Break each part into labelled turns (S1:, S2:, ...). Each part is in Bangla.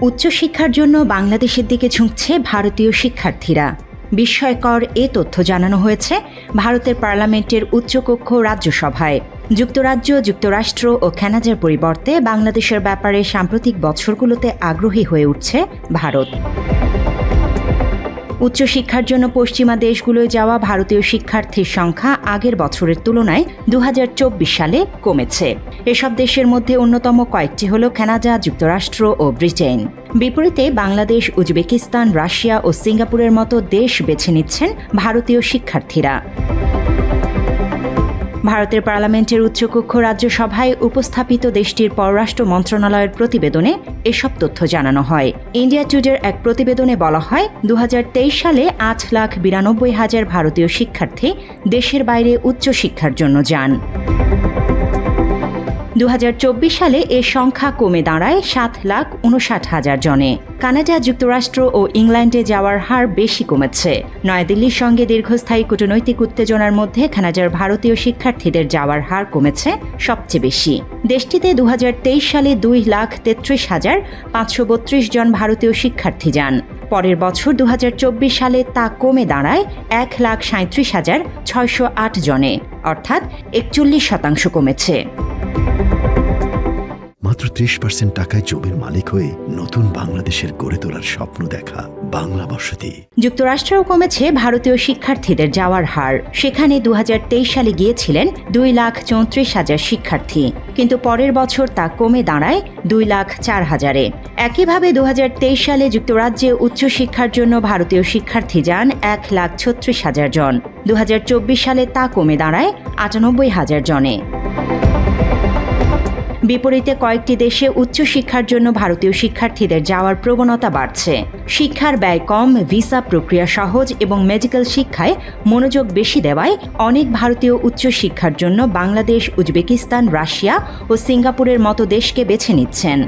S1: উচ্চশিক্ষার জন্য বাংলাদেশের দিকে ঝুঁকছে ভারতীয় শিক্ষার্থীরা। বিস্ময়কর এ তথ্য জানানো হয়েছে ভারতের পার্লামেন্টের উচ্চকক্ষ রাজ্যসভায়। যুক্তরাজ্য, যুক্তরাষ্ট্র ও কানাডার পরিবর্তে বাংলাদেশের ব্যাপারে সাম্প্রতিক বছরগুলোতে আগ্রহী হয়ে উঠছে ভারত। উচ্চশিক্ষার জন্য পশ্চিমা দেশগুলোয় যাওয়া ভারতীয় শিক্ষার্থীর সংখ্যা আগের বছরের তুলনায় 2024 সালে কমেছে। এসব দেশের মধ্যে অন্যতম কয়েকটি হল কানাডা, যুক্তরাষ্ট্র ও ব্রিটেন। বিপরীতে বাংলাদেশ, উজবেকিস্তান, রাশিয়া ও সিঙ্গাপুরের মতো দেশ বেছে নিচ্ছেন ভারতীয় শিক্ষার্থীরা। ভারতের পার্লামেন্টের উচ্চকক্ষ রাজ্যসভায় উপস্থাপিত দেশটির পররাষ্ট্র মন্ত্রণালয়ের প্রতিবেদনে এসব তথ্য জানানো হয়। ইন্ডিয়া টুডের এক প্রতিবেদনে বলা হয়, 2023 সালে 8,92,000 ভারতীয় শিক্ষার্থী দেশের বাইরে উচ্চশিক্ষার জন্য যান। 2024 সালে এ সংখ্যা কমে দাঁড়ায় 7,59,000 জনে। কানাডা, যুক্তরাষ্ট্র ও ইংল্যান্ডে যাওয়ার হার বেশি কমেছে। নয়াদিল্লির সঙ্গে দীর্ঘস্থায়ী কূটনৈতিক উত্তেজনার মধ্যে কানাডার ভারতীয় শিক্ষার্থীদের যাওয়ার হার কমেছে সবচেয়ে বেশি। দেশটিতে 2023 সালে 2,33,532 জন ভারতীয় শিক্ষার্থী যান। পরের বছর 2024 সালে তা কমে দাঁড়ায় 1,37,608 জনে, অর্থাৎ 41% কমেছে।
S2: মাত্র 30% টাকায় জমির মালিক হয়ে নতুন বাংলাদেশের গড়ে তোলার স্বপ্ন দেখা বাংলা বসতি।
S1: যুক্তরাষ্ট্রেও কমেছে ভারতীয় শিক্ষার্থীদের যাওয়ার হার। সেখানে 2023 সালে গিয়েছিলেন 2,34,000 শিক্ষার্থী, কিন্তু পরের বছর তা কমে দাঁড়ায় 2,04,000-এ। একইভাবে 2023 সালে যুক্তরাজ্যে উচ্চশিক্ষার জন্য ভারতীয় শিক্ষার্থী যান 1,36,000 জন। 2024 সালে তা কমে দাঁড়ায় 98,000 জনে। বিপরীতে কয়েকটি দেশে উচ্চশিক্ষার জন্য ভারতীয় শিক্ষার্থীদের যাওয়ার প্রবণতা বাড়ছে। শিক্ষার ব্যয় কম, ভিসা প্রক্রিয়া সহজ এবং মেডিকেল শিক্ষায় মনোযোগ বেশি দেওয়ায় অনেক ভারতীয় উচ্চশিক্ষার জন্য বাংলাদেশ, উজবেকিস্তান, রাশিয়া ও সিঙ্গাপুরের মতো দেশকে বেছে নিচ্ছেন।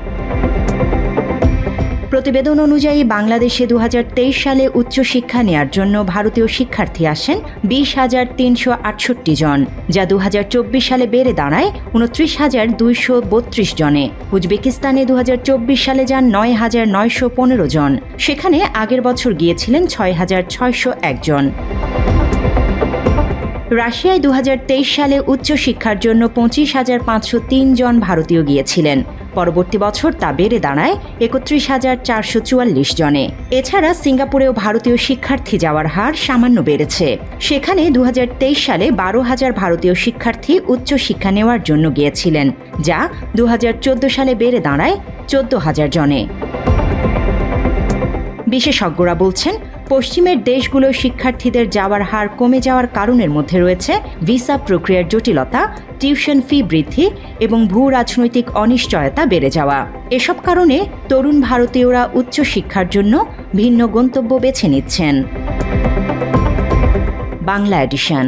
S1: প্রতিবেদন অনুযায়ী বাংলাদেশে 2023 সালে উচ্চশিক্ষা নেয়ার জন্য ভারতীয় শিক্ষার্থী আসেন 20,368 জন, যা 2024 সালে বেড়ে দাঁড়ায় 29,232 জনে। উজবেকিস্তানে 2024 সালে যান 9,915 জন, সেখানে আগের বছর গিয়েছিলেন 6,601 জন। রাশিয়ায় 2023 সালে উচ্চশিক্ষার জন্য 25,503 জন ভারতীয় গিয়েছিলেন। পরবর্তী বছর তা বেড়ে দাঁড়ায় 31,444 জনে। এছাড়া সিঙ্গাপুরেও ভারতীয় শিক্ষার্থী যাওয়ার হার সামান্য বেড়েছে। সেখানে 2023 সালে 12,000 ভারতীয় শিক্ষার্থী উচ্চশিক্ষা নেওয়ার জন্য গিয়েছিলেন, যা 2014 সালে বেড়ে দাঁড়ায় 14,000 জনে। বিশেষজ্ঞরা বলছেন, পশ্চিমের দেশগুলো শিক্ষার্থীদের যাওয়ার হার কমে যাওয়ার কারণের মধ্যে রয়েছে ভিসা প্রক্রিয়ার জটিলতা, টিউশন ফি বৃদ্ধি এবং ভূ রাজনৈতিক অনিশ্চয়তা বেড়ে যাওয়া। এসব কারণে তরুণ ভারতীয়রা উচ্চশিক্ষার জন্য ভিন্ন গন্তব্য বেছে নিচ্ছেন। বাংলা এডিশন।